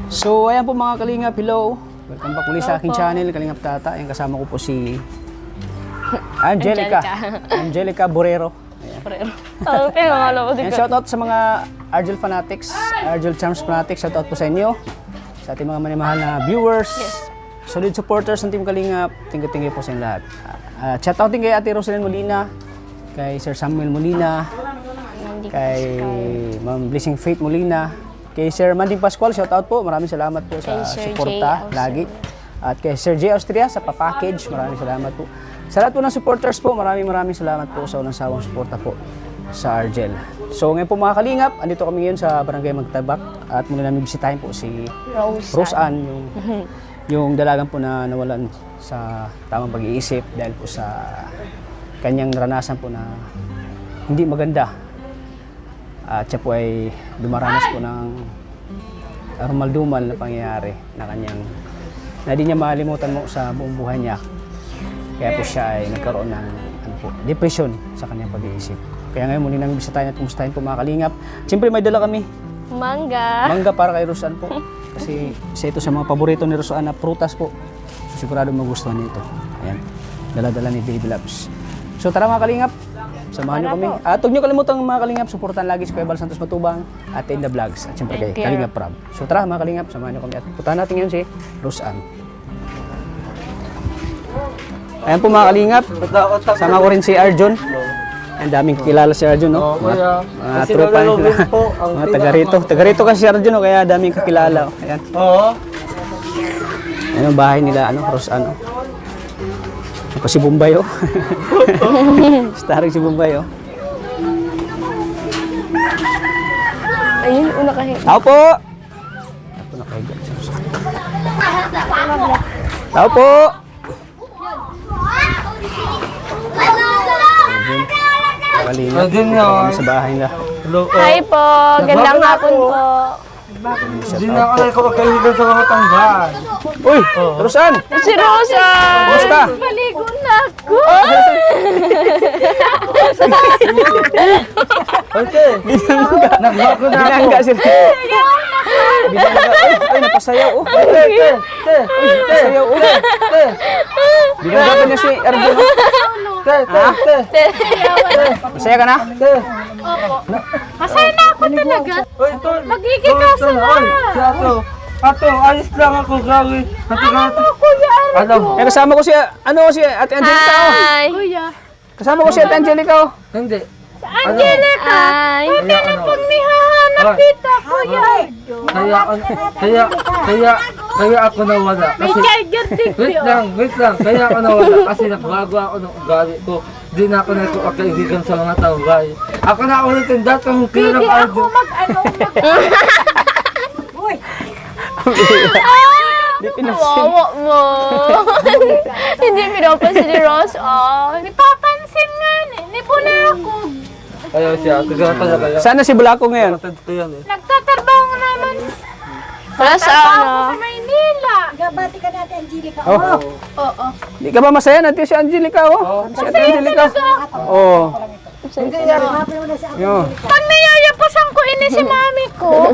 So, ayan po mga Kalingap, hello. Welcome back muli sa aking channel, Kalingap Tata. Ayan, kasama ko po si Angelica. Angelica Borrero. Borrero. Okay, ayan, shoutout sa mga Argel fanatics, Argel Charms fanatics. Shoutout po sa inyo. Sa ating mga manimahal na viewers. Yes. Solid supporters ng Team Kalingap. Thank you po sa inyo lahat. Shoutout din kay Ate Rosalyn Molina, kay Sir Samuel Molina, kay Ma'am Blessing Faith Molina, kay Sir Manding Pascual, shoutout po. Maraming salamat po sa suporta lagi. At kay Sir J. Austria sa papackage, maraming salamat po. Sa lahat po ng supporters po, maraming salamat po sa unang sawang suporta po sa Argel. So ngayon po mga Kalingap, andito kami ngayon sa Barangay Magtabak at muna namin bisitahin po si Rose Ann, yung dalagang po na nawalan sa tamang pag-iisip dahil po sa kanyang naranasan po na hindi maganda. At siya po ay dumaranas po ng rumaldumal na pangyayari na kanyang na di niya makalimutan mo sa buong buhay niya. Kaya po siya ay nagkaroon ng depression sa kanyang pag-iisip. Kaya ngayon muli namin bisitahin at kumustahin po mga Kalingap. Siyempre may dala kami. Mangga. Mangga para kay Rose Ann po. Kasi isa ito sa mga paborito ni Rose Ann na prutas po. So sigurado magustuhan niyo ito. Ayan. Dala-dala ni Baby Loves. So tara mga Kalingap. Samahan niyo kami. At huwag niyo kalimutan mga Kalingap, suportan lagi si Kuya Bal Santos Matubang at In The Vlogs. At siyempre kay Kalingap Prab. So tara mga Kalingap, samahan niyo kami at puntahan natin ngayon si Rose Ann. Ayan po mga Kalingap, sama ko rin si Arjun. Ang daming kilala si Arjun, no? Mga tropa nila. Mga taga-rito. Taga-rito kasi si Arjun, no? Kaya daming kakilala. Ayan. Oo. Ayan ang bahay nila, Rose Ann. Ako si Bombay, oh. Starring si Bombay, oh. Ayun, una kahiga. Tao po! Ito nakahiga. Tao po! Kalina. Kami sa bahay nila. Hi po, gandang hapon po. Hindi na ako nakakaligan sa mga tanggal. Uy! Rose Ann! Si Rosa! Kumusta? Maligo na ako! Okay. Nagbago na ako. Binangga si Binangga. Ay, napasayaw, oh. Napasayaw, oh. Binangga pa niya si Arjun, oh. Masaya ka na? Masaya na ako talaga. Magiging kaso na. Ato, ayos lang ako gawin. Ano? Eh, kasama ko si, si Ate Angelica, oh. Hi! Kuya. Kasama ko si Ate Angelica, oh. Hindi. Angelica, Hi! pati na pag nihahanap kita, kuya. Kaya ako nawala. May Kasi, charger din wait lang. Kaya ako nawala kasi nagbago ako ng ugali ko. Di na ako nakakaibigan sa mga tawag. Ako na ulitin dati kung kailan Hindi ang ako Di pinasin. Wawa mo! Hindi pinapansin ni Rosa. Nipapansin nga, nipo na ako. Ayaw siya. Kaya talaga yan. Sana si Bulaco ngayon. Tatad ko yan eh. Nagtatrabaho naman Rosa, ako sa Maynila. Gabati ka natin, Angelica. Oh. Oo. Di ka ba masaya natin si Angelica, oh? Si Ate Angelica. Oh. Hindi yan. Yo. Pag niyayapasan ko ini si mami ko.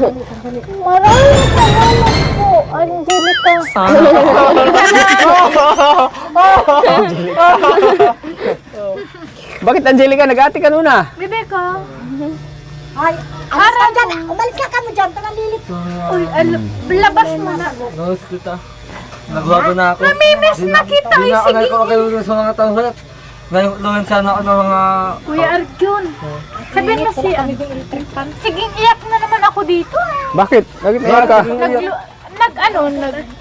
Maraming salamat po, Angelica. Bakit Angelica, nag-ati ka nuna? Rebecca. Ay, alis ka dyan. Umalis ka mo dyan. Panalilit. Uy, labas mo na. Nahus kita. Nagbago na ako. Namimiss na kita. Hindi na ako Sige. nakakaibigan sa mga tawag. Ngayon, luwan sana ako ng mga... Kuya Arjun. Sabihin mo si Sige, iyak na naman ako dito. Bakit? Bakit iyak ka?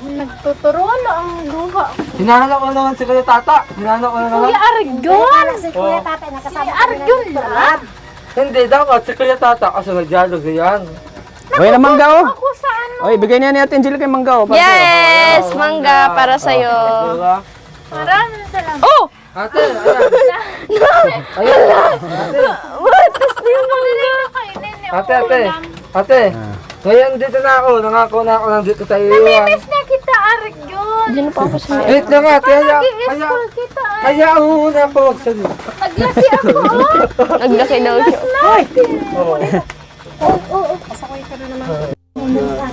Nagtuturolo ang luha. Hinahanap ko naman si Kuya Tata. Hinahanap ko naman. Kuya Arjun. Si Kuya Tatay nakasama. Si Arjun lang. Hindi, dapat si Kuya Tata kasi nag-dialogue yan. Uy, na mangga, oh. Ako sa ano. Uy, bigay niya ni Ate Angelica yung mangga, oh. Para sa'yo. Yes! Mangga para sa'yo. Diba? Maraming salamat. Oh! Ate, ayan. Ate. Ngayon dito na ako. Nangako na ako nandito tayo iwan. Namimiss na kita, Arjun. Hindi na pa ako sa Wait lang ate. Nag-i-school kita. Kaya ako muna po. Naglasi ako. Naglaki daw siya. Oo. Kasakoy ka na naman.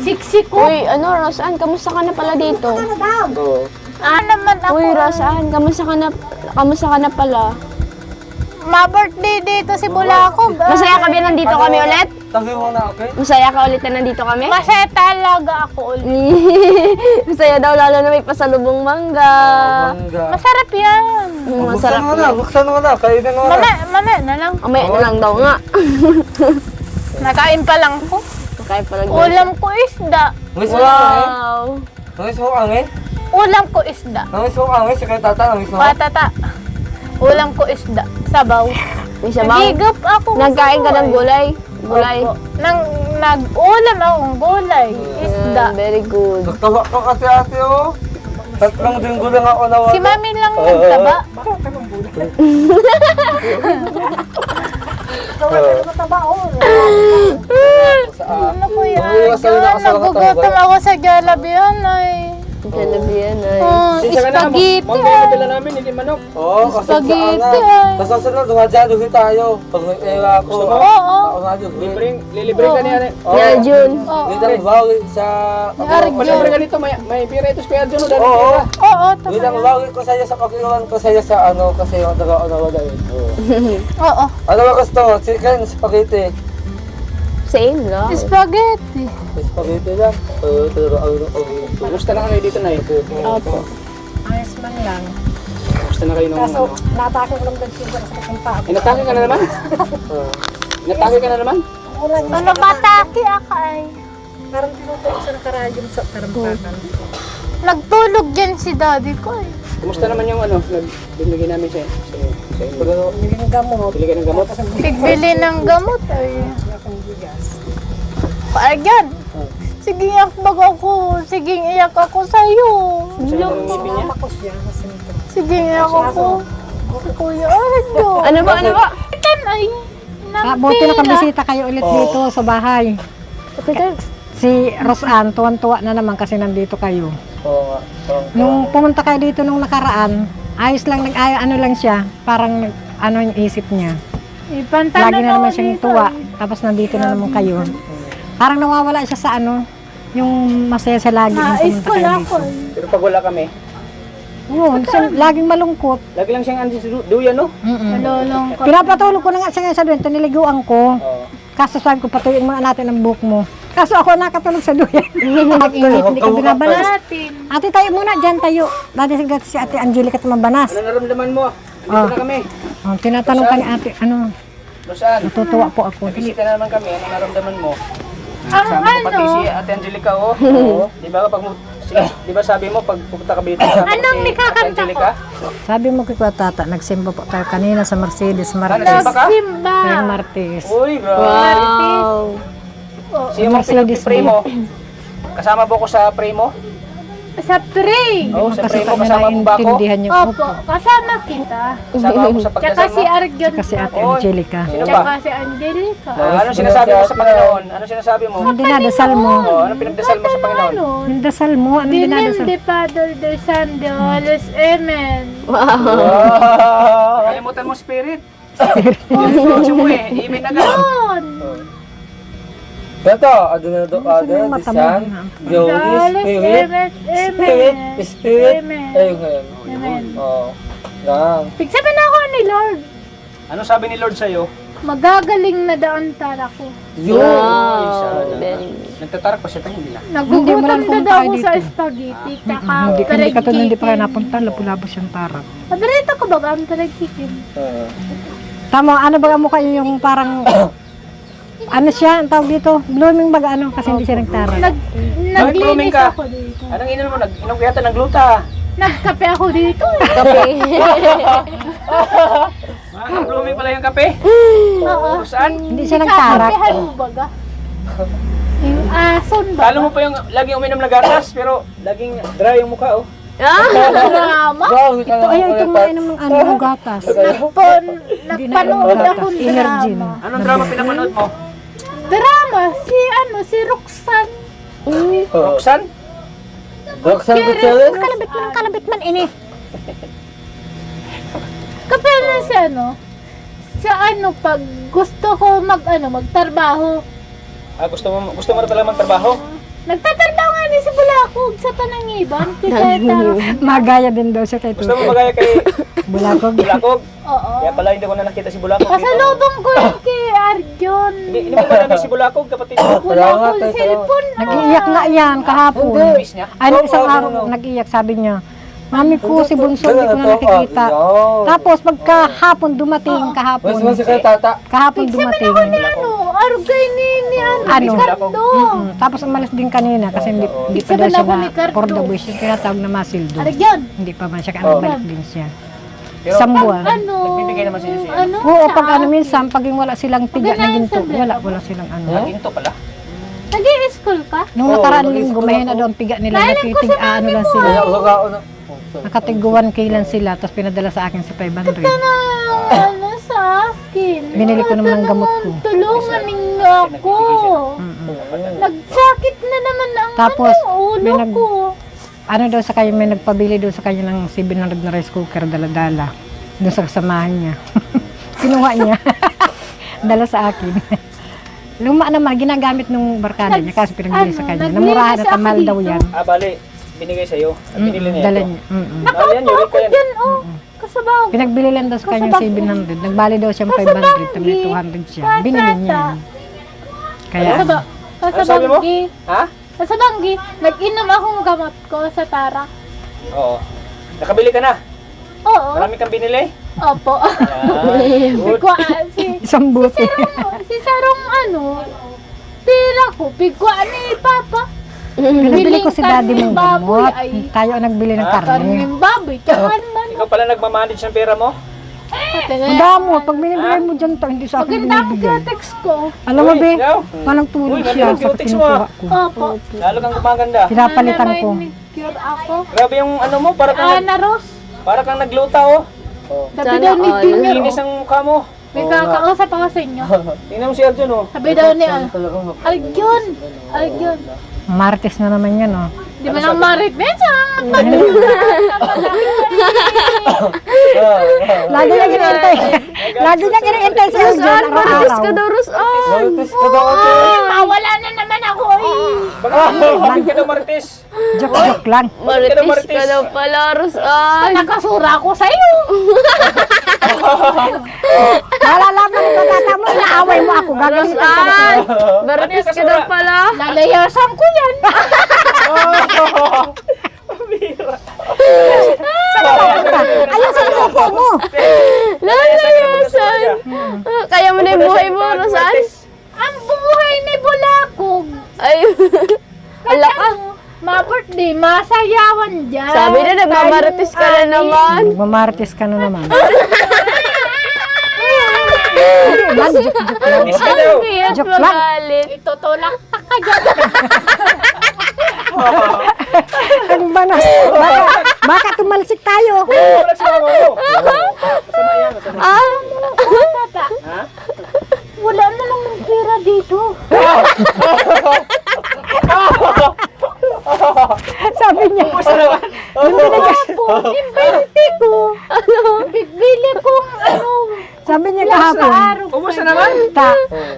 Siksi ko. Uy, ano, Rosaan, kamusta ka na pala dito? Oo. Naman ako. Uy, Rosaan, kamusta ka na pala? Ma-birthday dito si Bulako. Masaya ka ba nandito kami ulit? Tagi mo na, okay? Masaya ka ulit na nandito kami? Masaya talaga ako ulit. Masaya daw, lalo na may pasalubong mangga. Mangga. Masarap yan. Masarap Buksan mo na, yun. buksan mo na. Kainin mo na. Mamaya na lang. Amay na lang daw nga. Nakain pa lang ko. Kaya pala Ulam ko isda. Nangis mo kami? Wow. Nangis mo kami? Ulam ko isda. Nangis mo kami? Sige, tata, nangis mo. Patata. Ulam ko isda. Sabaw. May sabaw. Nagigap ako. Nagkain ka sabaw ng eh. gulay? Gulay. Opo. Nag-ulam akong gulay. Isda. Very good. Nagtawa ka ate-ate, oh. Tatlong linggo lang ako nawala. Si mami lang nagtaba. Ano ko yan? Umiwas tayo na ako sa Nagugutom ako sa Jollibee ay. Jalabi yan ay. Spaghetti ay. namin, hindi manok. Oo, kasi Spaghetti saan ay. na. Tapos na, dumadyaduhi tayo. Pag may ewa ko. Oo. Ako nga yun. Lilibre ka niya. Yeah, Jun. Wait lang, bawi sa... Arjun. ganito, may pira ito sa Arjun. Oo. Oo, Wait lang, tama. bawi ko sa'yo sa pag-iwan ko sa'yo sa ano, kasi yung taga-unawala yun. Oo. Ano ba gusto mo? Chicken, spaghetti. Same lang. Spaghetti. Spaghetti lang. Kumusta na kayo dito na Opo. Ayos man lang. Kumusta na kayo nung Kaso, natake ko lang din siguro sa kumpa. Inatake ka na naman? Inatake ka na naman? Ano mataki ako ay. Parang tinutulog sa nakarayom sa tarampakan. Nagtulog dyan si daddy ko eh. Kumusta naman yung binigay namin sa inyo? Yung gamot. Bili ka ng gamot? Pigbili ng gamot ay. Paagyan. Sige iyak bago ako. Sige iyak ako sa'yo. Tapos yan, masinto. Sige iyak ako. Kuya Arjo. Ano ba? Tan ay. Buti nakabisita kayo ulit dito sa bahay. Si Rosan, tuwan-tuwa na naman kasi nandito kayo. Oo nga. Nung pumunta kayo dito nung nakaraan, ayos lang, ano lang siya, parang ano yung isip niya. Ipantana Lagi na naman siyang tuwa, tapos nandito na naman kayo. Parang nawawala siya sa ano, yung masaya sa lagi nung Nais pumunta ko kayo na dito. ako. Pero pag wala kami, Oo, laging malungkot. lagi lang siyang andyan sa duyan, no? Nalolong ko. Pinapatulog ko na nga siya ngayon sa duyan, tiniliguan ko. Oo. Kaso sabi ko, patuyuin muna natin ang buhok mo. Kaso ako nakatulog sa duyan. Mag-init, hindi ka binabalas. Natin. Ate, tayo muna, dyan tayo. Dati si Ate Angelica tumabanas. Ano naramdaman mo? Dito na kami. Oh, tinatanong ka ni ate, ano, Rosaan, natutuwa po ako. bisita na naman kami. Ano naramdaman mo? Ang Sama ko pati ano? si Ate Angelica, oh. Oo. Di ba kapag di ba sabi mo pag pupunta ka dito sa Anong si Ate nikakanta Angelica? Sabi mo kay Kuya Tata, nagsimba po tayo kanina sa Mercedes Ano, Martes. simba ka? Simba. Kaya Martes. Uy, bro. Wow. Sino mo Mercedes pinag-pray mo? Kasama ba ko sa pray mo? Sa pray. Oo, sa Kasi pray mo. kanya Kasama mo ba ako? naiintindihan niyo Opo, kasama kita. Kasama ako sa Tsaka pagdasal si mo? Arjun. kasi Ate Oy. Angelica. Sino Tsaka ba? si Angelica. Anong sinasabi mo sa Panginoon? Anong sinasabi mo? Anong dinadasal mo? Oh, anong pinagdasal mo sa Panginoon? Ano? Anong dasal mo? Anong The name dinadasal? the Father, the Son, the Holy Spirit. Amen. Wow! Kalimutan mo spirit. Diretso mo eh. Amen agad. Yun. Ito, Adonai, the Son, the Holy Spirit. Spirit. Amen. Ayun ngayon. Amen. Oo. Lang. Pigsabi na ako ni Lord. Ano sabi ni Lord sa'yo? Magagaling na daan tara ko. Yun. Wow. Very Nagtatarak pa siya tayo, hindi na. Hindi mo lang Nagugutom na pumunta daw kayo ako sa dito. spaghetti. Tsaka Hindi ka fried tulad, hindi pa kayo chicken. napunta, lapu-labo siyang tarap. Paborito ko ba ang fried chicken? Tama, ano ba mo kayo yung parang, ano siya, ang tawag dito, blooming baga ano, kasi hindi siya nagtarap. blooming Naglinis ka? ako dito. Anong inom mo? Inom ko yata ng gluta. Nagkape ako dito. Okay. Blooming pala yung kape. Oo. Saan? Hindi siya nagtarap. Kakapehan mo baga? Yung ason ba? Lalo mo pa yung laging uminom na gatas, pero laging dry yung mukha, oh. Drama? Wow, ito Ayaw itong mainom ng ano, ng gatas. Nagpanood ako ng Energy drama. na. Anong drama pinapanood mo? Drama? Si Roxanne. Roxanne? Roxanne Gutierrez? Kalabit man ini. Kapag na si sa pag gusto ko magtrabaho. Gusto mo na pala magtrabaho? Nagtatrabaho nga ni si Bulakog sa Panangiban. Kaya tara. Magaya din daw siya kay Gusto mo Tutoy. magaya kay Bulakog. Bulakog? Oo. Kaya pala hindi ko na nakita si Bulakog dito. Pasalubong ko yun kay Arjon. Hindi mo ba namin si Bulakog, kapatid mo? Bulakog sa cellphone. Nag-iiyak nga yan kahapon. Miss niya? Ay, nung isang araw nag-iyak, sabi niya, Mami ko, si Bunso, hindi ko na nakikita. Tapos pagkahapon dumating, kahapon. Mas si kay tata. Kahapon dumating. Ano, arugay ni Ano? Ricardo. Tapos umalis din kanina kasi hindi pa daw siya na for the bush, yung tinatawag na masildo. Arigyan. Hindi pa man siya, balik din siya. Isang buwan. Ano? Nagbibigay naman siya siya. Ano? Oo, pag ano minsan, pag yung wala silang tiga na ginto, wala silang ano. Ginto pala. Nag-i-school ka? Nung nakaraan linggo, may na doon piga nila, nakitig ano lang sila. Kaya ugaw na. Nakatiguan kailan sila, tapos pinadala sa akin sa 500. Ano sa akin? Binili ko naman ng gamot ko. Tulungan ninyo ako. Nagsakit na naman ang Tapos, ulo binag- ko. Ano daw sa kanya, may nagpabili daw sa kanya ng 700 na rice cooker, dala-dala. Doon sa kasamahan niya. Kinuha niya. Dala sa akin. Luma naman, ginagamit nung barkada niya kasi pinagbili sa kanya. Namurahan na tamal daw yan. Ah, bali. Binigay sa'yo. At binili niya Dala ito. niya. Ah, yan, Eureka yan. Yan, oh. Kasabaw. Pinagbili lang daw sa kanya 700. Nagbali daw siya 500, tabi 200 siya. Binili niya. Kaya, Ano sabi mo? Kasabanggi. Ha? Kasabanggi. Nag-inom akong gamot ko sa Tara. Oo. Nakabili ka na? Oo. Marami kang binili? Opo. Yan. Good. isang buti. Si Sarong ano, tira ko, pigwa ni Papa. Pinabili ko si daddy mong baboy gamot. ay Tayo ang nagbili ng karne. karning baboy. Kahan man. Ikaw pala nagmamanage ng pera mo? Ang damo, pag binibigay mo dyan to, hindi sa akin Maganda ang binibigay. text ko. Alam mo, Uy, be, ikaw? walang tulog Uy, siya ganda sa yung text mo, kinukuha ko. Opo. Lalo kang gumaganda. Pinapalitan ko. Cure ako. Grabe yung ano mo, para kang, Ana Rose. para kang nagluta oh. Sabi daw ni Junior. Linis ang mukha mo. May kakausap ako sa inyo. Tingnan mo si Arjun oh. Sabi daw ni Arjun. Arjun. Martes na naman yan, oh. Di ba nang marit? Besa! Lagi niya ginintay. Lagi niya ginintay sa John Marites ka araw-araw. daw, Rosan. Marites ka daw ate. Mawala na naman ako eh. Bakit ka daw Marites? Joke lang. Marites ka daw pala, Rosan. Nakasura ko sa iyo. Malalaman mo tata mo, inaaway mo ako. Gagawin ka Rosan. Marites ka daw pala. Lalayasan ko yan. Ayun sa grupo mo. Lalayasan. Kaya mo na yung buhay mo, Rosan. Ang buhay ni Bulakog. Ay. Ala ka. Ma-birthday, masayawan dyan. Sabi na, nagmamarites ka na naman. Mamartes ka na naman. Marites ka daw. Ang cute, Joke lang. magalit. Itutulak ka dyan. Ano ba na? Baka tumalsik tayo. Wala si mama mo. Masama yan, masama. Tata, Ha? wala na namang pera dito. Sabi niya. Opo, imbente ko. Bibili kong Sabi niya kahapon. araw. Ubus na naman.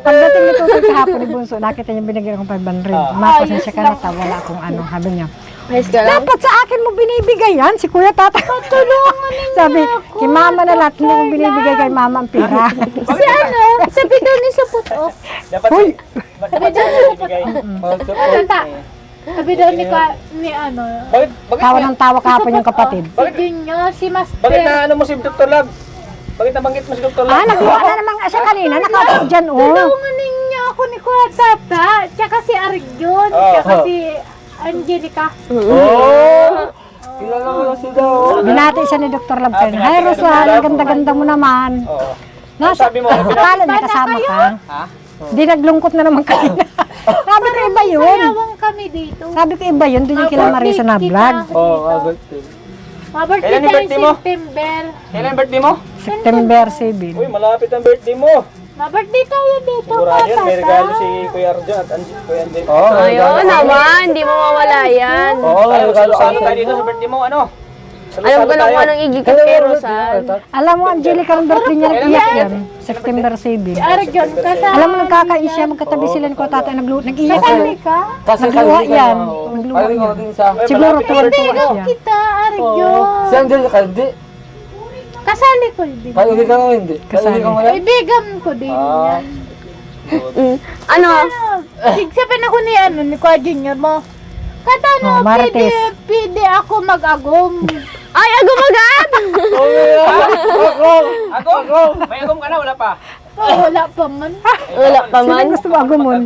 Pagdating nito kahapon ni Bunso, nakita niya binigyan akong 500. Mapasensya ka na ta, wala akong ano. Sabi niya, Ayos ka lang. dapat sa akin mo binibigay yan, si Kuya Tata. Tulungan ninyo Sabi, kay Mama na lahat, hindi mo binibigay kay Mama ang pera. Si ano, sabi daw ni sa puto. Dapat dapat siya ibigay. Tata, sabi daw ni ano, Bakit Tawa ng tawa kahapon yung kapatid. si Junior, si Master. Bakit na ano mo si Dr. Lab? Bakit nabanggit mo si Dr. Lab? Nagawa na naman nga siya kanina, nakaupo dyan, oh. Tulungan ninyo ako ni Kuya Tata, tsaka si Arjun, tsaka si Angelica. Oh! Kilala ko na sila oh. Binati siya ni Dr. Lab kayo. Hi, Rosal, ang ganda-ganda mo naman. Oo. Nasa, Sabi mo, akala niya kasama ka. Ha? Di naglungkot na naman kanina. Sabi ko iba yun. Sayawang kami dito. Sabi ko iba yun, doon yung kila Marisa na vlog. Oo, agad din. Ma-birthday Kailan yung tayo birthday mo? September. Kailan ang birthday mo? September 7. Uy, malapit ang birthday mo. Ma-birthday tayo dito, Sigurado yan, may regalo Tata. si Kuya Arjun at Kuya Andy. Oo, Ayun naman, hindi mo mawala yan. Oo, Ay, regalo usap-usapan ako. tayo dito sa birthday mo, ano? Alam ko na kung anong igikot kay Rosan. Alam mo, Angelica, ang birthday niya, iyak yan. September 7. Arjon, kasali. Alam mo, nagkakain siya, magkatabi sila ni ko tatay, nag-iyak Kasali ka? Kasi Nagluha kaibigan yan. ako. Nagluha Kaibigan ko yan. din sa... Siguro tuwan-tuwa Kaibigan siya. kita, Arjon. Si Angelica, hindi. Kasali ko din. Kaibigan ko hindi. Kaibigan mo yan? Kaibigan ko din Ah. yan. Ano? Sabihin ako ni ni Kwa Junior mo. Katano, Martes. pwede ako mag-agom. Ay, agumagad! Agom! May agom ka na, wala pa. Oh, wala pa man. Wala pa Sino man. gusto mo agumon?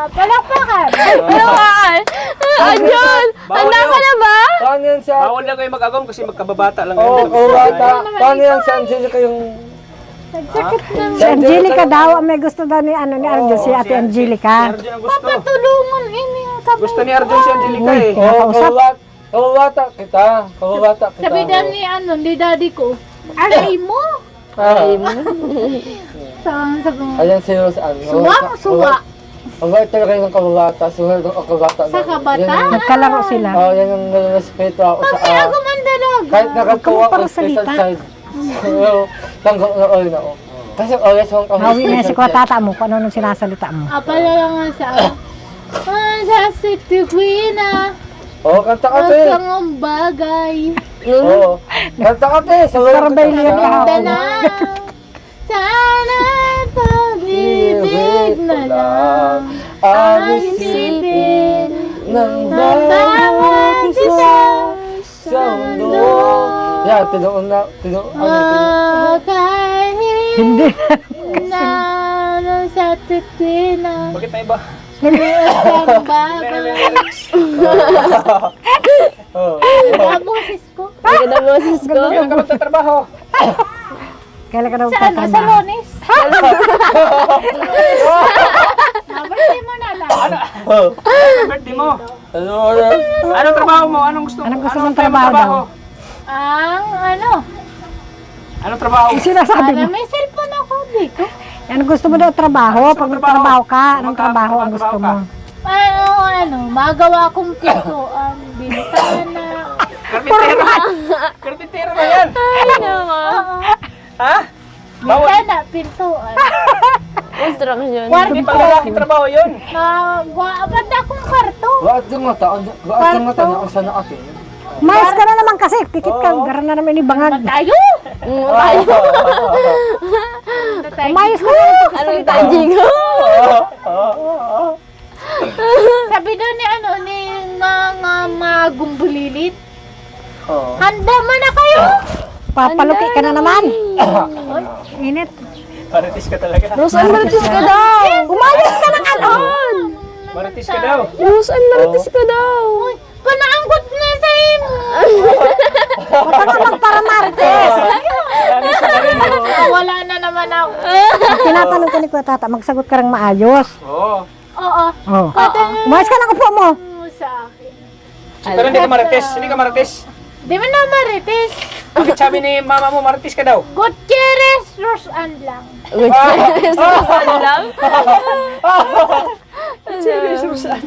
Palakpakan. Naman! Adyon! Handa ka na ba? Paano yan siya? Bawal na kayo mag-agom kasi magkababata lang Oo, kayo. bata. Paano yan si Angelica yung... Nagsakit na. Si Angelica daw, ang may gusto daw ni Arjun, si Ate Angelica. Arjun ang gusto. Patulungan ini yung sabi. Gusto ni Arjun si Angelica eh. Oo, kawawata kita. Kawawata kita. Sabi daw ni daddy ko, aray mo. Aray mo? Sabi mo, Ayan si Rose Ann. suwa. Ang bait talaga yung kawawata. Sunod ang kawawata. Sa kabata? Nagkalaro sila. Oo, yan ang nare-respeto ako sa... Kaya ako mandalaga. Kahit nakatawa Huwag ka ko special magsalita. child. Oo, tanggap na all na ako. Kasi always mong kami Hawi na si ko tata mo, kung ano nung sinasalita mo. Apala lang nga sa sa city queen Oo, kanta ka te. Ang ang bagay. Oo, kanta ka te. Parabay-liyan ka. Ganda na. Sana pag-ibig na lang ang isipin ng ng bawat isa sa mundo. Yan, tinuon na. kahit Hindi. na sa titina. Bakit na iba? Ang bagay. Oo. Ang boses ko. Maganda boses ko. Kailan ka magtatrabaho? Kailan ka daw Sa ano? Sa tatrabaho? Lonis? Mabalik mo na lang. Oo. Birthday mo. Ano? Anong trabaho mo? Anong gusto mo? Anong gusto Anong mong trabaho daw? Ang ano? Anong trabaho? Yung sinasabi Para mo. may cellphone ako dito. Anong gusto mo daw trabaho? Pag magtrabaho ka, anong trabaho ang gusto mo? Ano, magawa kong pintuan, bintana. Karpintero. Karpintero ba yan? Ay, naman. Ha? Bawal. Bintana, pintuan. Construction. Hindi pa lalaking trabaho yun. Ba't akong kwarto? Waat yung mata. Waat yung mata niya kung saan akin. Mais ka na naman kasi, pikit ka, garan na naman ibangag. Tayo! Umayos ka na. Ano yung tajigo? Sabi daw ni mga gumbulilit. Oo. Handa mo na kayo! Papaluki ka na naman. Init. Maritis ka talaga. Rosan, maritis ka daw! Umayos ka ng alon. Maritis ka daw. Rosan, maritis ka daw! Panaanggot na sa imo! Patama para Martes. Wala na naman ako. Tinatanong ko ni Kuya Tata, magsagot ka rin maayos. Oo. Oo. Oh. Umayos ka ng upo mo. Sa akin. Pero hindi ka marites. Hindi ka marites. Di mo na marites. Bakit sabi ni mama mo marites ka daw? Gutierrez Rosan lang. Rosan lang?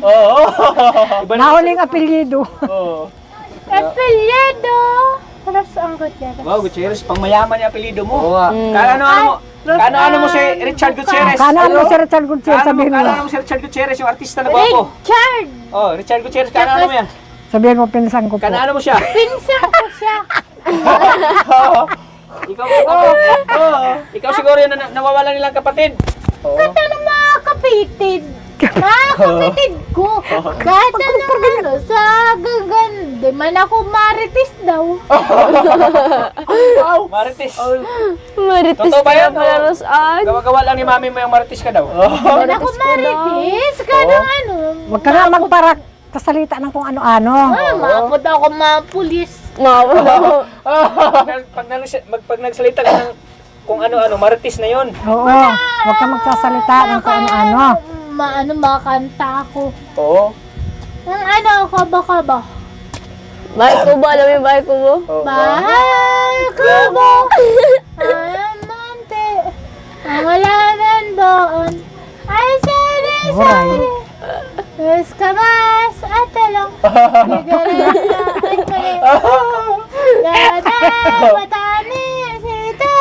Oo. Nahuling apelyido. Oo. Apelyido. Rosan Gutierrez. Wow, Gutierrez. Pang mayaman yung apelido Oo mo. nga. Kano-ano mo si Richard Gutierrez? Kanan mo si Richard Gutierrez, sabihin mo. Kano-ano mo si Richard Gutierrez, yung artista na gwapo? Richard! Oh, Richard Gutierrez, kano-ano mo yan? Sabihin mo, pinsan ko po. Kano-ano mo siya? Pinsan ko siya. Ikaw siguro yung nawawala nilang kapatid. Kata ng mga kapitid. Mga kapitid ko. Kahit ano, sa gaganda. Man ako maritis daw. Marites. Maritis Totoo ba ka yan? pala, Rosan. Gawa-gawa lang ni mami mo yung marites ka daw. Man ako maritis. Kaya ano. Huwag ka nga magparak kasalita ng kung ano-ano. Mapot ako mga pulis. Pag nagsalita ka ng kung ano-ano, marites na yun. Oo, huwag ka magsasalita ng kung ano-ano. Makanta ako. Oo. Ang ano, kaba-kaba. Bahay ko ba? Alam mo yung bahay ko ba? Bahay ko ba? Amante. Ang wala doon. Ay, sorry, Huray. sorry. Yes, kamas! Ate lang! Gana! Matani! Sita!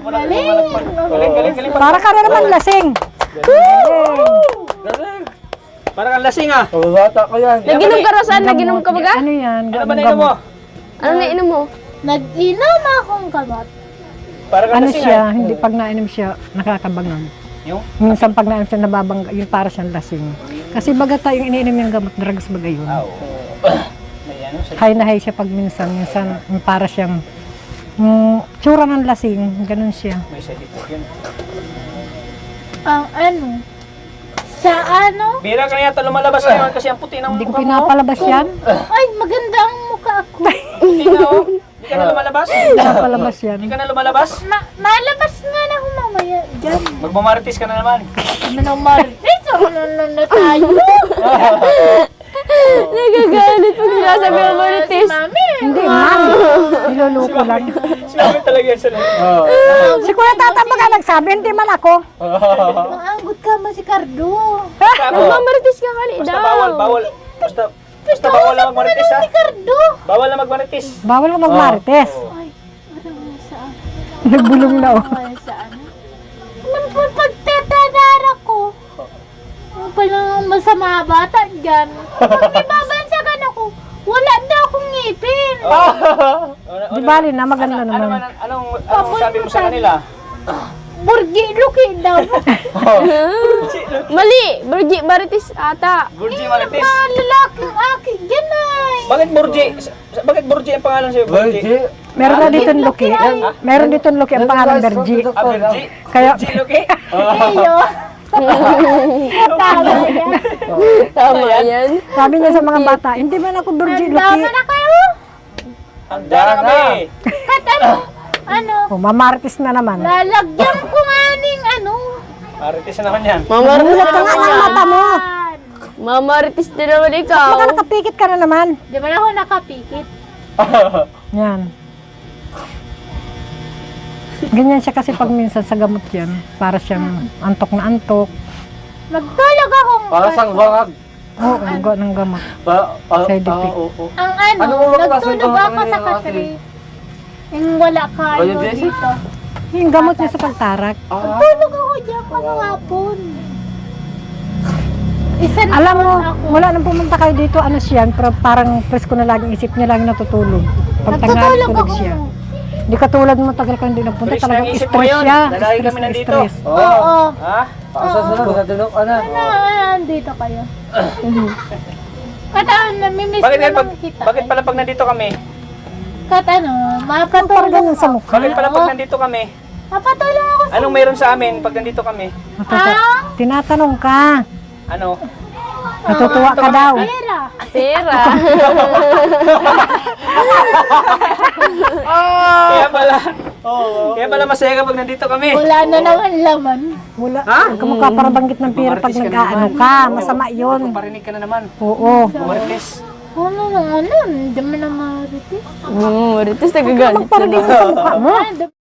Galing! Para ka na naman lasing. Galing. Parang ang lasing ah. Bata ko yan. Naginom ka, Rosan? Naginom ka baga? Ano yan? Ano ba nainom mo? Ano nainom mo? Nag-inom akong kamot. Parang ang Ano lasing siya, ah. hindi pag nainom siya, nakakabangon. Yung? Minsan pag nainom siya, nababangga, yung para siyang lasing. Kasi baga tayo yung iniinom yung gamot, drugs baga yun. Oo. May ano sa High na high siya pag minsan yung para siyang tsura ng lasing, ganun siya. may side effect yun. Ang ano? Sa ano? Bira ka yata lumalabas ngayon kasi ang puti ng Hindi ko mukha mo. pinapalabas yan. Ay, maganda ang mukha ako. Puti na oh. Hindi ka na lumalabas? Pinapalabas yan. Hindi ka na lumalabas? Malabas nga na ako mamaya. Diyan. Magmamarites ka na naman. Minamarites. Ano na tayo? Nagagalit pag sinasabi mo, Marites. Mami. Hindi, man. Niluluko lang. Sinabi talaga yan sa lahat. Si Kuya Tata baga nagsabi, hindi man ako. Maanggot ka mo si Cardo. Magmamarites ka kali Basta daw. bawal. Basta bawal na magmarites ha. Si Cardo. Bawal na magmarites. Bawal ka magmarites. Ay, parang saan? Nagbulong na oh. Ay, saan? Pagtatadara ko. Ano pa lang masama bata dyan? Pag may babansagan ako, wala na akong ngipin. Di bali na, maganda naman. Anong sabi mo sa kanila? Burgi, luki daw. Mali! Burgi, Marites ata. Burji Marites. Mga lalaking aki dyan ay. Bakit Burji? Bakit Burji ang pangalan sa'yo? Burji? Virgie. Meron na dito Luki. Meron dito Luki ang pangalan Bergi. Ah, Burji? Kaya, Burji, Luki? Eyo. Tama yan. Tama yan. sabi niya sa mga bata, hindi man ako Bergi, Luki. Tama na kayo. Ang dara kami. Kat ano, Oh, mamarites na naman. lalagyan ko nga ning ano. Marites na naman yan. Mamarites Ka nga ng mata mo. Mamarites din naman ikaw. Baka nakapikit ka na naman. Di ba ako nakapikit? Yan. Ganyan siya kasi pag minsan sa gamot yan. Para siyang antok na antok. Magtulog akong Para sang bangag. Oo, ng gamot. Side effect. Oo. ang ano, Ano mo ba klase nagtulog ba ako kanina, sa katri. Yung wala kayo Kayo din? dito. Yung gamot niya sa pagtarak. Tulog ako dyan kahapon. Isa na Alam mo, ako. mula nang pumunta kayo dito, ano siya, pero parang presko na laging isip niya, laging natutulog. Pag tanghali, Nagtutulog tulog ako. siya. Hindi katulad mo, tagal ka hindi nagpunta, Fresh talagang ng isip mo stress yun. siya. Lagi kami Stress, nandito. stress. Oo. Ha? Asa sa natulog ka na. Nandito kayo. Kata, namimiss Bakit, na pag, lang kita. bakit pala pag nandito kami? Kata, Parang mapatulog ganyan sa mukha. Bakit pala pag nandito kami? Mapatulog ako sa Anong meron sa amin pag nandito kami? Tinatanong ka. Ano? Natutuwa ka daw. pera. Pera. Kaya pala masaya ka pag nandito kami. Wala na naman laman. Wala. Kamukha para banggit ng pera pag Mamarites ka na nag-ano naman. ka. Masama yun. Parinig ka na naman. Oo. Marites. Ano, hindi mo na maritis. Marites nagagalit na Parang ganyan sa mukha mo.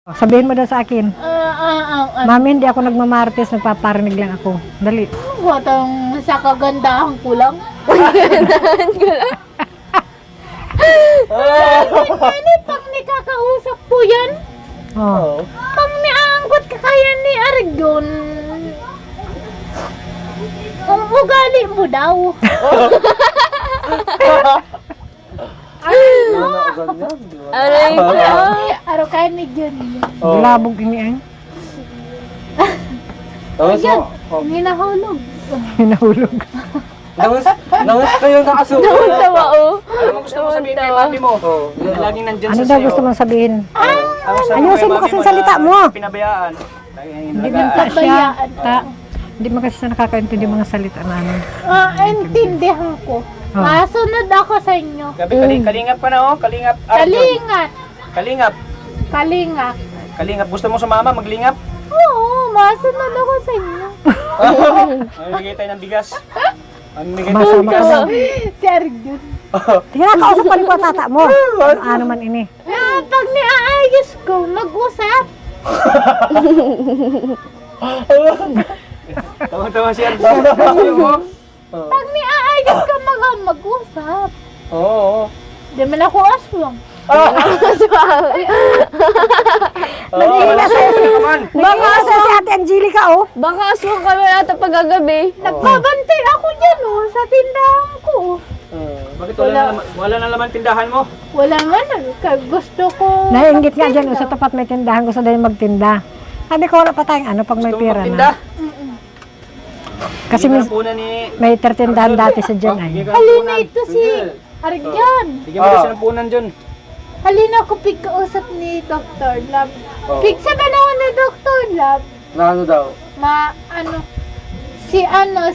Ah, Sabihin mo daw sa akin, ano Mami, hindi ako nagmamarites, nagpaparinig lang ako. Dali. ba itong sa kagandahan ko lang? Ano pag nikakausap po yan? Oh. Pag nianggot ka kaya ni Argon, ang ugali mo daw. Aray ko. Araw kaya ni John. Gulabog ini ay. Tapos Yan, mo. hindi nahulog. Hinahulog. Nangis kayo na aso. Tawa oh. Ano mo gusto mo sabihin kay mami mo? Oo. Na laging nandyan Ano sa daw sayo. gusto mong sabihin? Ang sabi Ayusin kay mo mami kasi ang na salita mo. Pinabayaan. Laging Hindi nilagaan. man siya. Bayaan. Hindi mo kasi siya nakakaintindi mga salita namin. Intindihan ko. Masunod ako sa inyo. Gabi, kalingap ka na oh. Kalingap. Arjun. Kalingat. Kalingap. Kalingap. Kalingap. Gusto mo sumama maglingap? Oo, masunod ako sa inyo. Mamimigay tayo ng bigas. Mamimigay tayo ng Masama ka bigas. daw. Si Arjun. Tingnan kausap pa rin ko tata mo. Ano man ini. Pag niaayos ko, mag-usap. Tawa-tawa siya. Pag may aayos ka mag-usap. Oo. Di man ako aswang. Nagiging asa si Ate Angelica, oh. Baka aswang kami ata pagagabi. Nagbabantay ako dyan sa tindahan ko. Bakit wala na laman tindahan mo? Wala nga na. Gusto ko. Naiingit nga dyan, sa tapat may tindahan, gusto din magtinda. Sabi ko, wala pa tayong ano pag may Gusto mo pera magtinda? na. Kasi Hindi may, ka na punan ni... may 13 dati sa dyan ay. Halina ito si Arjan. Bigyan mo daw siya ng punan dyan. Halina ako pigkausap ni Dr. Lab. Oo. Pig sa panahon ni Dr. Lab. Na ano daw?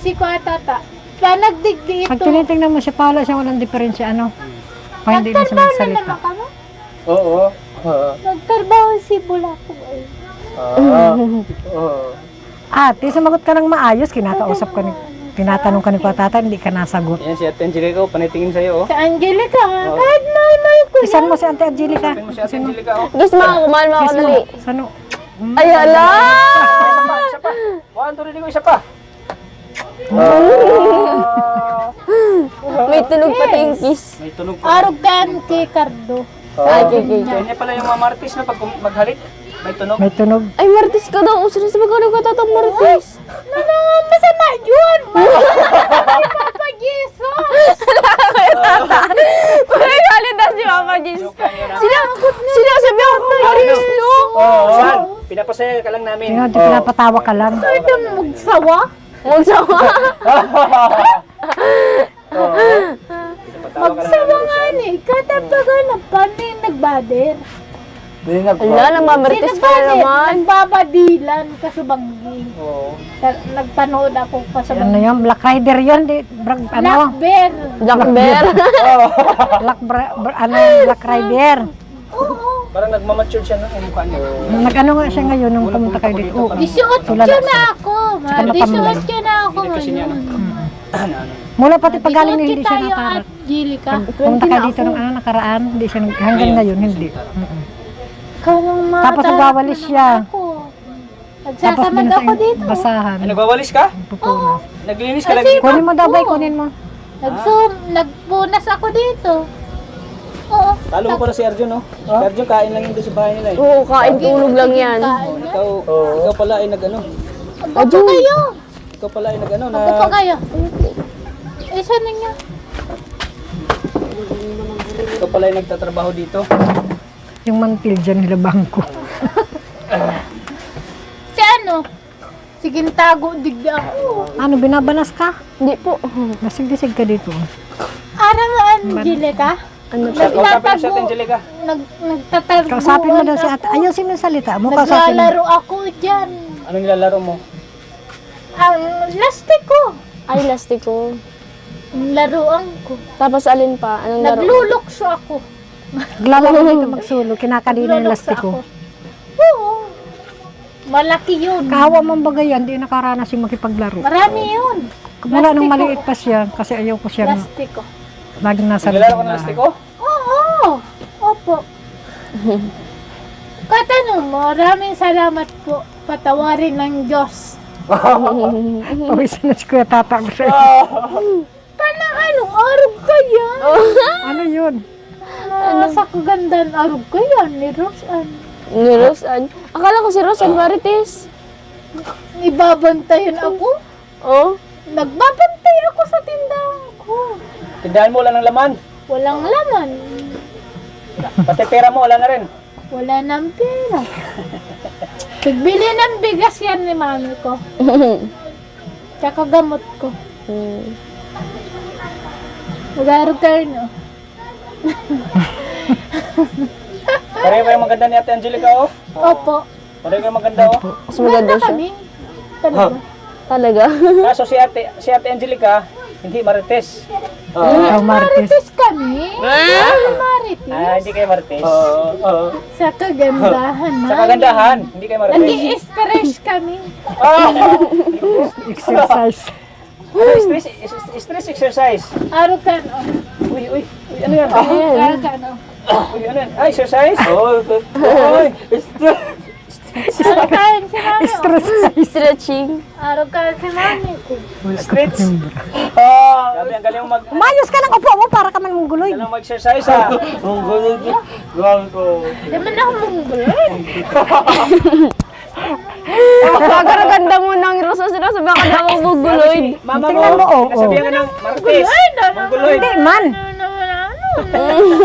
Si Kuatata. Kaya nagdigdi Pag ito. tinitingnan mo siya, Paula, siya walang diferensya, ano. Pag hindi na siya Nagtrabaho na magsalita. naman kami. Oo. Nagtrabaho si Bulaco eh. Oo. Ate, sumagot ka ng maayos, kinakausap ka ni, tinatanong ka ni Kuatata, hindi ka nasagot. Yan si Ate Angelica ko, panitingin sa'yo oh. Si Angelica, kahit normal ko Isan mo si Ate Angelica. Tingin mo si Ate Angelica oh. Gusto mo ako, kumain mo ako Kiss mo. dali. Sano? Ay, ala! Isa pa. One, two, ko isa pa. May tunog pati yung kiss. May tunog pa. Arugan kay Cardo. Ay, kikay. Ganyan pala yung mga martis na pag maghalik. May tunog. May tunog. Ay, martis ka daw. Uso na sa magkano ka tatang martis. Masama yun! Papa Jesus! May galit na si Papa Jis. Sila sabi ako martis, no? Saan? Pinapasaya ka lang namin. Pinapatawa ka lang. Ito magsawa? Magsawa. Magsawa nga ni. Katapagan na paano yung nagbader? Hindi nagpa. Ala, namamartis ka na naman. Nagbabadilan kasubanggi. Oo. Nagpanood ako Ano kasubanggi. yun? Black Rider yun. Di, ano? Black Bear. Jack Bear. Black Rider. Oo. Parang nagmamature siya ng mukha niya. Nag-ano nga siya ngayon nung pumunta kayo dito. Oo. 18 na ako. Ma. Saka napamulay. 18 na ako Kasi niya ngayon. Mula pati pag galing na hindi siya tayo natarat. at Jilica. Pumunta ka dito nung nakaraan, hindi siya hanggang ngayon, hindi. Kanong mga Tapos nagwawalis siya. ako. Tapos Nagsasamad din ako dito. basahan. Ay, nagwawalis ka? Pupunas. Naglinis ka lagi? Kunin mo daw ba? Kunin mo. Nagpunas ako dito. Oo. Talo mo pala si Arjun, no? Si Arjun, kain lang yun doon sa bahay nila eh. Oo, kain tulog lang yan. Ikaw pala ay nag-ano. Ano pa kayo? Ikaw pala ay nag-ano na... Ano pa kayo? Isa na niya. Ikaw pala ay nagtatrabaho dito. Yung mantil dyan nila bangko. Si ano? Sige, tago digda ako. Ano, binabanas ka? Hindi po. Nasig-disig ka dito. Arang Angelica? Ano Kausapin mo si Ate Angelica. Nagtataguan Kausapin mo daw si ate. Ayusin mo yung salita mo. Kausapin mo. Naglalaro ako dyan. Anong nilalaro mo? Ang lastiko. Ay, lastiko. Ang laruan ko. Tapos alin pa? Anong laro? Naglulukso ako. Naglalaro dito magsulo. Kinakadina yung lastiko. Oo. Malaki yun. Kahawa mong bagay yan. Di nakaranas yung makipaglaro. Marami yun. Mula nung maliit pa siya. Kasi ayaw ko siya. Lastiko. Laging nasa Nilalaro ko ng bahay. lastiko? Oo. Opo. Katanong mo, maraming salamat po. Patawarin ng Diyos. Pawisan na si Kuya Tata ko sa'yo. Parang anong arog kaya? Ano yun? Sa kagandahan arog kaya ni Rosan. Ni Rosan. Akala ko si Rosan Marites. Ibabantayan ako? Oh? Nagbabantay ako sa tindahan ko. Tindahan mo, wala ng laman. Walang laman. Pati pera mo, wala na rin. Wala nang pera. Nagbili ng bigas yan ni mami ko. Tsaka gamot ko. Mag-arog kayo, no? Pareho kayo maganda ni Ate Angelica, oh. Opo. Pareho kayo maganda, oh. Mas maganda siya. Kami. Talaga. Talaga. Kaso si Ate Angelica, hindi marites. Ikaw, Martes. Marites kami. Marites. Hindi kayo marites. Oo. Sa kagandahan Sa kagandahan, hindi kayo marites. Nag-i-stress kami. Exercise. Stress exercise. Araw ka, no? Uy, ano yan? Araw ka, no? Uy, ano yan? Exercise? Oo. Uy, Araw kain si mami. Stress. Stretching. Araw kain si mami. Stretch. Oh, grabe, ang galing mag... Mayos ka lang, upo mo para ka man mungguloy. Galing mag-exercise ha. Ang gulo ko. Grabe ko. Di man ako mungguloy. Pagkaraganda mo ng Rosa, sinasabi ka na akong guguloy. Mama Tingnan mo, oo. Nasabihan ka ng Martes. Mongoloid. Hindi man.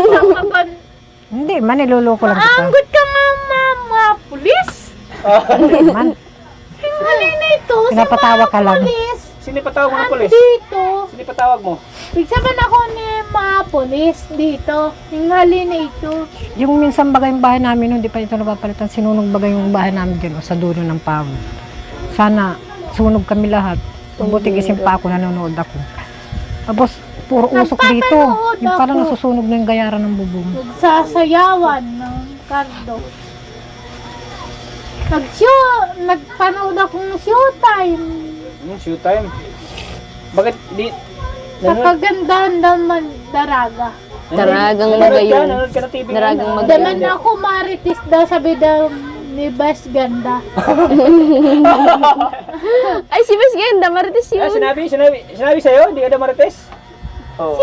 Saan ka ba? Hindi man, niloloko lang kita. Anggot ka nga mga pulis. Hindi man. Tingali na ito. Pinapatawa ka lang. Pulis. Sino patawag mo ng polis? Dito. Sino patawag mo? Bigsaban ako ni mga pulis dito. Tingali na ito. Yung minsan bagay yung bahay namin, hindi pa ito napapalitan, sinunog bagay yung bahay namin dyan, sa dulo ng pawon. Sana, sunog kami lahat. Mabuti gising pa ako, nanonood ako. Tapos, puro usok dito. Nagpapanood Yung parang ako. nasusunog na yung gayaran ng bubong. Nagsasayawan ng kardo. Nagpanood akong showtime. Showtime. Bakit di... Sa kagandahan naman daraga. Daragang Nanonood ka? magayon. Nanonood ka na TV Daragang ngayon? magayon. Daman ako maritis daw, sabi daw ni Bas Ganda. Ay, si Miss Ganda, marites Ah, yun. sinabi sa'yo? Hindi ka na Marites? Oh.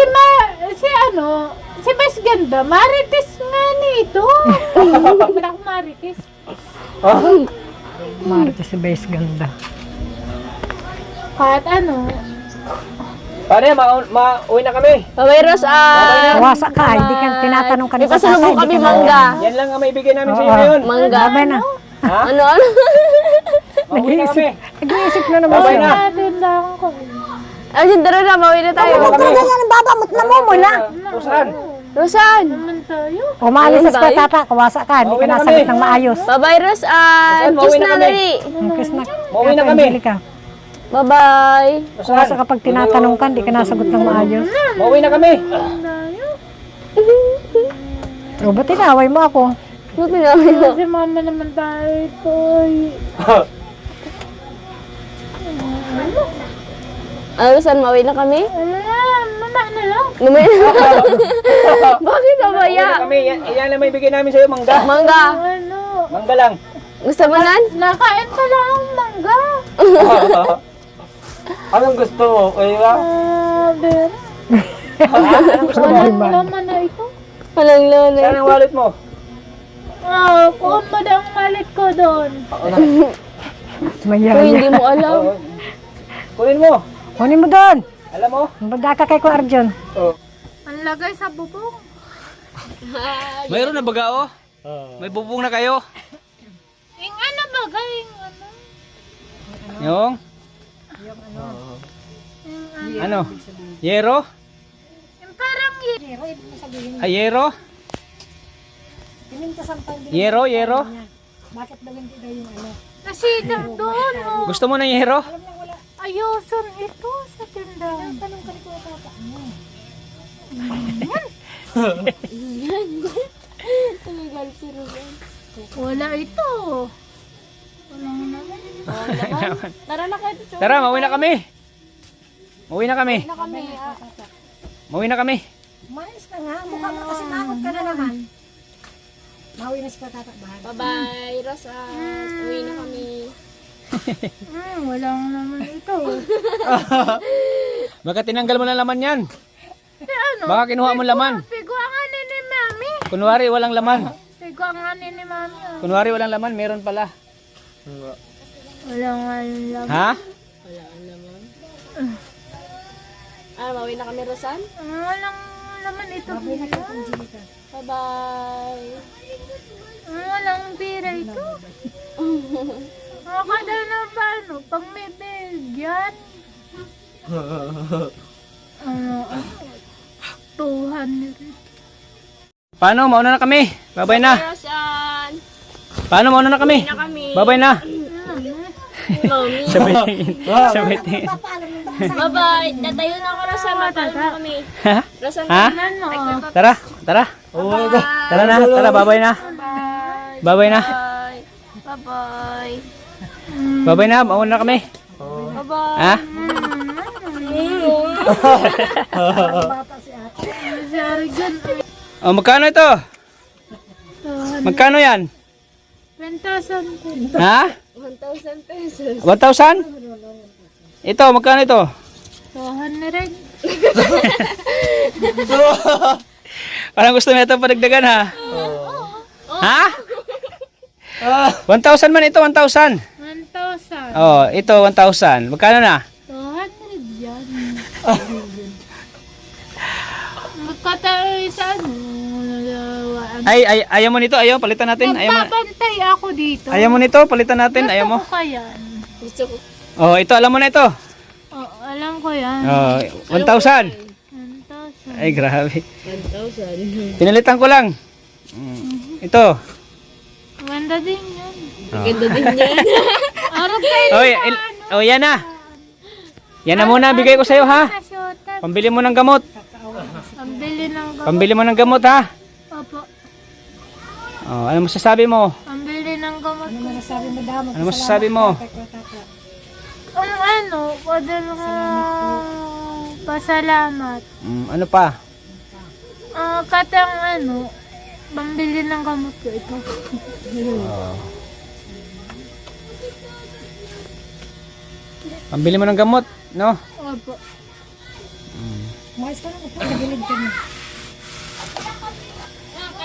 Si Bas Ganda, maritis nga nito. Hindi ako maritis. Marites si Base ganda. Kahit ano, Paano yan? Uwi na kami. Babay, Ros, Kawasa ka, hindi ka tinatanong ka may ni Tatay, pasalubong hindi kami ka na- mangga. Yan lang ang maibigay namin sa Oo. iyo ngayon. Mangga. Babay na. Ha? Ano? Mauwi na kami. Nag-iisip na naman Babay siya. na. natin lang ko. Ayun, tara na, mauwi na tayo. Huwag ka ganyan ang babamot na mo mula. Saan? Rosan! Naman tayo. Umalis Ayun sa tayo? tata, kawasa ka, hindi Pauwi ka na nasagot kami. ng maayos. Babay, Ros, Rosan, kiss mauwi na na, kami. dali. Kiss na. Mauwi na Ate kami. Angelica, Bye-bye. kawasa kapag tinatanong ka, hindi ka nasagot ng maayos. Mauwi na kami. O, ba't tinaway mo ako? Buti na ako. Kasi mama naman tayo ito. Rosan, mauwi na kami? Ano na, mama na lang. Lumay na. Bakit Mauwi babaya? na kami. Yan lang maibigay namin sa iyo, mangga. Mangga. Ano, Mangga lang. Gusto mo nan? nakain pa lang ang mangga. Anong gusto mo? Kaya? Ber. Anong gusto mo? Walang laman na ito. Walang lolo. Saan ang wallet mo? Kuha mo daw ang malit ko doon. Uy, Mayaya. hindi mo alam. Kunin mo. Kunin mo doon. Alam mo? Baga ka kay ko Arjun. Ang lagay sa bubong. Mayroon na baga oh. May bubong na kayo. Yung ano ba, yung ano? Yung? Ano? Yero? Yung parang Yero? Yero? nasidang doon. Oh. Gusto mo ng yero? Ayuson ito sa tindahan. Tanong ka nito papa mo. Wala ito. Walang naman. Tara na kayo. Tara, mauwi na kami. Mauwi na kami. Mauwi na kami. Umayos ka nga, mukha mo kasi nakot ka na naman. Mawi na si patatabahan. Bye-bye, Rosan. Uwi na kami. Walang naman ito. Baka tinanggal mo na laman yan. Ano? Baka kinuha mo laman. Piguanganin ni mami. Kunwari walang laman. Piguanganin ni mami. Kunwari walang laman, meron pala. Walang alam. Ha? Mauwi na kami, Rosan. Walang laman ito. Bye-bye. Walang pira ito. Makakada na ba ano? Pag may bigyan. Ano? 200. Paano? Mauna na kami. Babay na. Rosan. Paano? Mauna na kami. Kami. Babay na. Mami. Sabay tingin. Sabay tingin. Bye-bye. Tatayo na ako, Rosan. Matalo na kami. Ha? Rosan, Ha? Ano? Tara. Tara. Tara na. Tara, babay na. Bye. Babay na. Bye. Bye-bye. Babay na. Mauna na kami. Bye-bye. Ha? Si Arigan. Oh, magkano ito? Magkano yan? 1,000 Ha? 1,000 pesos. 1,000? Ito, magkano ito? 200. Parang gusto mo ito padagdagan ha? Ha? 1,000 man ito, 1,000. 1,000. Oh, ito 1,000. Magkano na? 200 yan. Magkataoy sa ano? Ay, ayaw mo nito, ayaw, palitan natin. Ayaw mo, Magpapantay ako dito. ayaw mo nito, palitan natin, ayaw mo. Gusto ko yan. Gusto ko. Oh, ito, alam mo na ito. Oh, alam ko yan. Oh, 1,000. 1,000. Ay, grabe. 1,000. Pinalitan ko lang. Ito. Ganda din yun. Ganda din yan. Araw kayo Oh, oh, yan na. Yan na muna, bigay ko sa'yo ha. sa syota. Pambili mo ng gamot. Ang bili ng gamot. Pambili mo ng gamot ha. Opo. Oh, ano masasabi mo? Ang bili ng gamot. Ano masasabi mo? Ang ano, padal ko pasalamat. Ano pa? Katang ano, pambili ng gamot ko ito. Pambili mo ng gamot, no? Opo.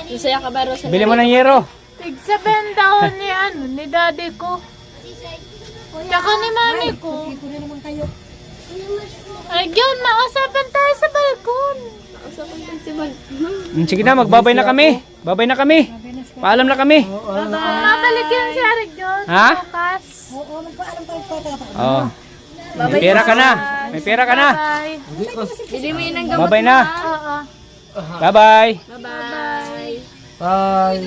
Masaya ka ba, Rosa? Bili mo ng yero. Tigsabenta ni ano, ni daddy ko. Tsaka ni mami ko. Ay, yun, makasaban tayo sa balkon. Sige na, magbabay na kami. Babay na kami. Paalam na kami. Mabalik yun si Arik John. Ha? Bukas. Oh. May pera ka na. May pera ka na. Bye. Bili mo yun ng gamot. Babay na. Oo. Bye-bye. Bye-bye. Bye.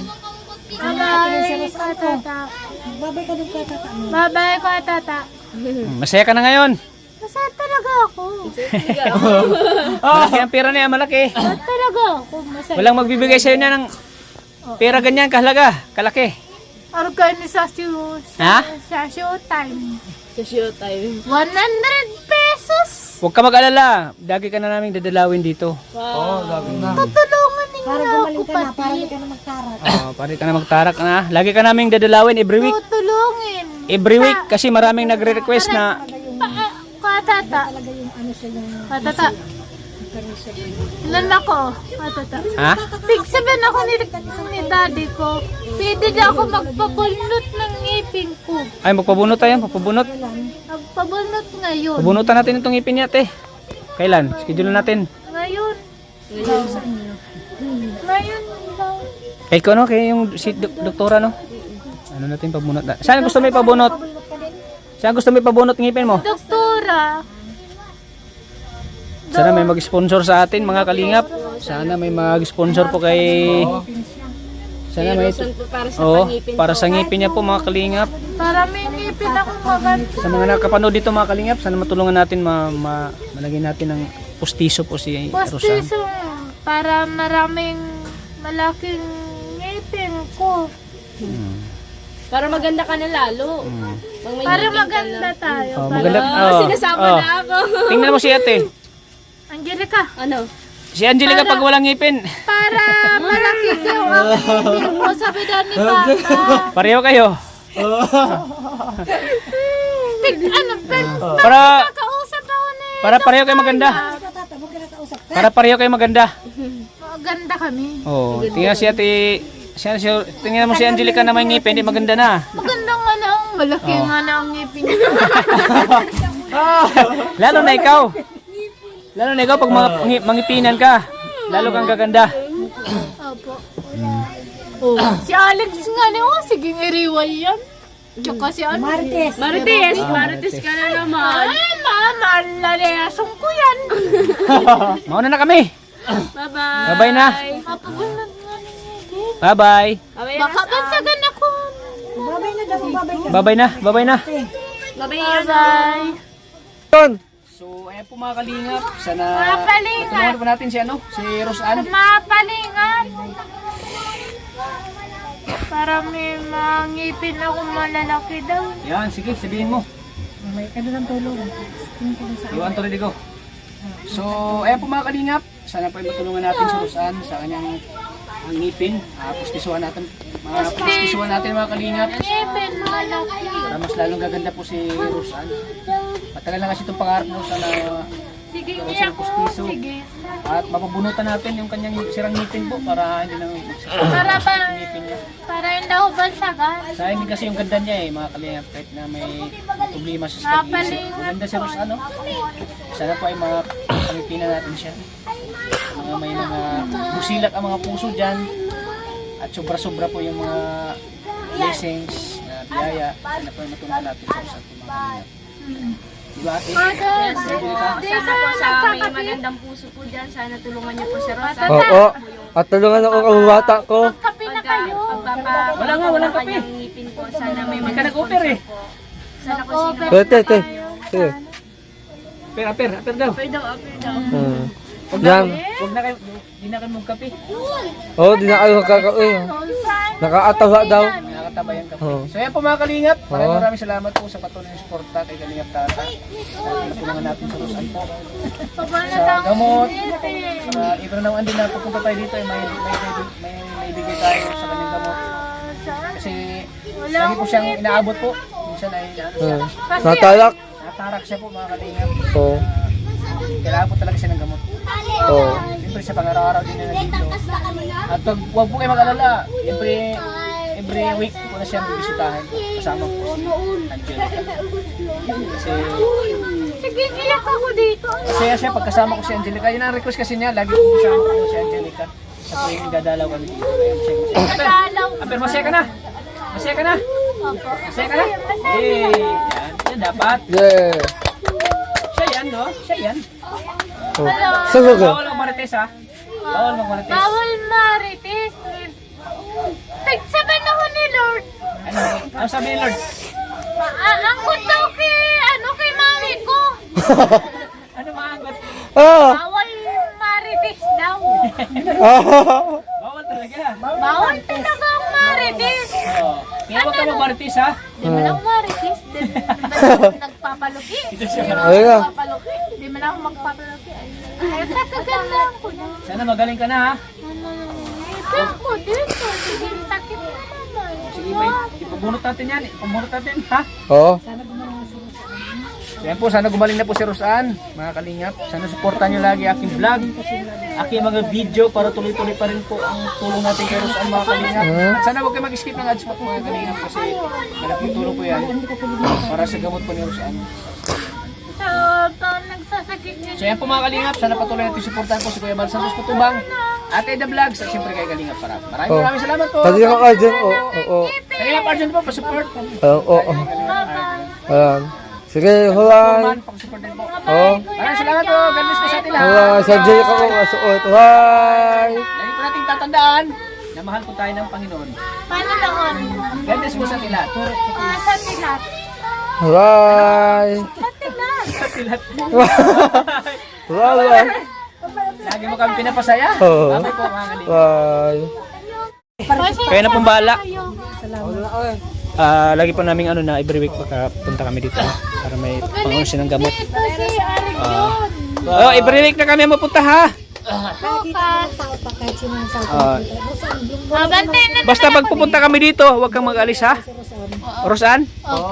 Bye-bye, Katata. Babay ka din kay tata mo. Bye-bye, Katata. Masaya ka na ngayon. Masaya talaga ako. Malaki ang pera niya, malaki. Masaya talaga ako. Masaya. Walang magbibigay sa'yo na ng pera ganyan, kahalaga, kalaki. Organisasyon Ha? sa showtime. Sa showtime. 100 pesos. Huwag ka mag-alala. Dagi ka na namin dadalawin dito. Oo, gabi na. Tutulungan ninyo Para ako gumaling ka na, para pati. hindi ka na magtarat. Pare ka na magtarak na. Lagi ka namin dadalawin every week. Tutulungin. Every week kasi maraming nagre-request na Katata. Katata. Ilan ako? Katata. ha? Big 7 ako ni daddy ko. Pwede na ako magpabunot ng ngipin ko. Ay, magpabunot tayo, magpabunot. Magpabunot ngayon. Pabunutan natin itong ipin niya, te. Kailan? Schedule natin. Ngayon. Ngayon daw. Kay ko, no? Kay yung si doktora, no? Ano natin pabunot na? Saan gusto mo ipabunot? Saan gusto mo ipabunot ngipin mo? Doktora. Sana may mag-sponsor sa atin, mga kalingap. Sana may mag-sponsor po kay... Sana may... Para sa Oo, pangipin para sa ngipin niya po, mga kalingap. Para may ngipin ako maganda. Sa mga nakapanood dito, mga kalingap, sana matulungan natin, malagyan natin ng postiso po si Rosan. Postiso. Para maraming malaking ngipin ko. Para maganda ka na lalo. Pag may Para ngipin ka maganda lang. tayo. Oh, maganda. Oh, sinasama na ako. Tingnan mo si ate. Angelica. Ano? Si Angelica pag walang ngipin. Para malaki yung aking ngipin ko. Sabi na ni Papa. Pareho kayo. Para Kausap ako ni... para pareho kayo maganda. Tata, huwag ka na kausap ka. Para pareho kayo maganda. Maganda kami. Oh, tingnan si ate. Tingnan mo si Angelica na may ngipin, di maganda na. Maganda nga na ang malaki nga na ang ngipin niya. Lalo na ikaw. Lalo na ikaw pag mangipinan ka. Lalo kang gaganda. Opo. Oh, si Alex nga na oh, sige iriwal yan. Tsaka si ano? Marites. Marites ka na naman. Ay, mama, lalayasong ko yan. Mauna na kami. Bye-bye. Bye-bye na. Mapagulad nga ng ngipin. Bye-bye. Bye-bye. Baka bansagan ako. Babay na daw, babay ka. Bye-bye na. Bye-bye na. Bye-bye. Bye-bye. So, ayan po mga kalingap. Sana Mga kalingap. tulungan po natin si si Rosan. Mapalingan. Para may mga ngipin ako malalaki daw. Yan, sige, sabihin mo. May ka doon ang tulong. Iwan to rin ko. So, ayan po mga kalingap. Sana po ay matulungan natin si Rosan sa kanyang ang ngipin. Pustisuhan natin. Pustisuhan natin mga kalingap. Para mas lalong gaganda po si Rosan. Matagal na kasi itong pangarap mo sa Sige, Rosan iyak ko. pustiso. Sige. At mapabunutan natin yung kanyang sirang ngipin po para hindi na Para pa, yung ngipin niya. para hindi ako bansagan. Sa hindi kasi yung ganda niya mga kalingap, kahit na may problema siya sa pag-iisip. Maganda si Rosan, ano? Sana po ay makamitinan natin siya. May mga busilak ang mga puso dyan. At sobra-sobra po yung mga blessings na biyaya. Sana po ay matunan natin sa Rosan po mga kalingap. Diba ate? Sana po sa may magandang puso po dyan, sana tulungan niyo po si Rosa. Oo. At tulungan ako ang bata ko. Kape na kayo. Walang kape. Kanyang ngipin po, sana may Hindi ka nag-offer eh. Sana po sino. Te. Aper daw. Apir daw. Yan. Huwag na kayo, hindi na kayo magkape. Oo, di na kayo kakauwi. Nakaatawa daw. Nakakataba yung kape. Oo. So yan po mga kalingap. Oo. Maraming salamat po sa patuloy ng suporta kay Kalingap Tata. Natulungan natin sa Rosan po. Sa gamot. Even naman din na pupunta tayo dito, may bigay tayo sa kanyang gamot. Kasi lagi po siyang inaabot po. Minsan ay Natalak. natarak siya po mga kalingap. Oo. Kailangan po talaga siya ng gamot. Oo. Siyempre sa pang-araw-araw din na nandito. At huwag po kayo mag-alala. Every week po na siyang bibisitahin. Kasama po si Angelica. Kasi Sige, iyak ako dito. masaya siya pagkasama ko si Angelica. Yun ang request kasi niya. Lagi po kasama ko si Angelica. Sa tuwing dadalaw kami dito. Kaya masaya. Aper, masaya ka na. Masaya ka na. Masaya ka na. Yan dapat. Yeah. Siya yan, no? Siya yan. Oh. Sasagot. Bawal mag-marites, ha? Bawal mag-marites. Bawal marites. Tagsaban ako ni Lord. Ano sabi ni Lord? Angkot daw kay mami ko. Ano maangot? Ah! Bawal marites daw. Bawal talaga. Bawal talaga ang marites. Oo. Kaya huwag ka mag-marites, ha? Di man ako marites. Di man ako nagpapaluki. Ito siya. Ayun. Papaluki. Di man ako magpapaluki. Ay, kakaganda ko na. Sana magaling ka na, ha? Ipin ko dito. Sige, sakit naman. Sige, ipabunot natin yan. Ipabunot natin, ha? Oo. So yan po, sana gumaling na po si Rosan, mga kalingap. Sana supportan nyo lagi aking vlog, aking mga video para tuloy-tuloy pa rin po ang tulong natin kay Rosan, mga kalingap. At sana huwag kayo mag-skip ng ads po, mga kalingap, kasi malaking tulong po yan para sa gamot po ni Rosan. So, nagsasakit niya. So yan po mga kalingap, sana patuloy natin supportan po si Kuya Bal Santos Patubang, Ate The Vlogs, at siyempre kay Kalingap Parap. Maraming salamat po. Pati ako Arjun. Oo. Kalingap Arjun po, pa-support. Oo. Ayan. Sige, huwag. Man, pa-support din po. Oo. Maraming salamat po. God bless po sa atin lahat. Huwag. Sa Jay ka ko kasuot. Huwag. Lagi po nating tatandaan na mahal po tayo ng Panginoon. Paano naon? God bless po sa atin lahat. Sa tilat. Huwag. Sa tilat. Huwag. Lagi mo kami pinapasaya. Oo. Babay po mga kalingap. Huwag. Kayo na pong bahala. Lagi po namin na every week punta kami dito para may pangusin ng gamot. Ito si Arjun. Every week na kami mapunta, ha? Bantay na. Basta pag pupunta kami dito, huwag kang mag-alis, ha? Rosan?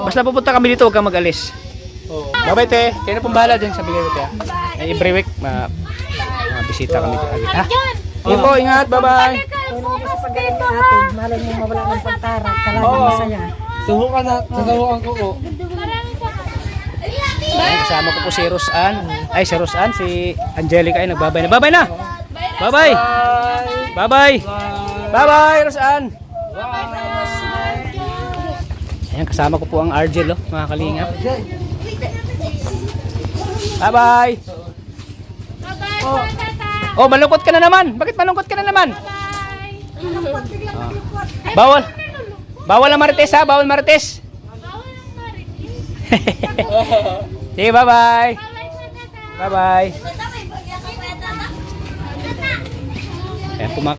Basta pupunta kami dito, huwag kang mag-alis. Babay, te. Kayo na pong bahala dyan sa bigay ko, te. Every week, bisita kami dito, ha? Sige po, ingat. Bye-bye. Malay mo mawala ng pagtarak, talagang masaya. Suhukan na. Sasahukan ko po. Ay, kasama ko po si Rosan. Ay, si Rosan, si Angelica ay nagbabay na. Babay na! Bye-bye! Bye-bye! Bye-bye, Rosan! Ayan, kasama ko po ang Argel, mga kalingap. Bye-bye! Oh, malungkot ka na naman. Bakit malungkot ka na naman? Bawal. Bawal ang marites, ha? Bawal marites. Sige, bye-bye. Bye-bye. Ayan po mga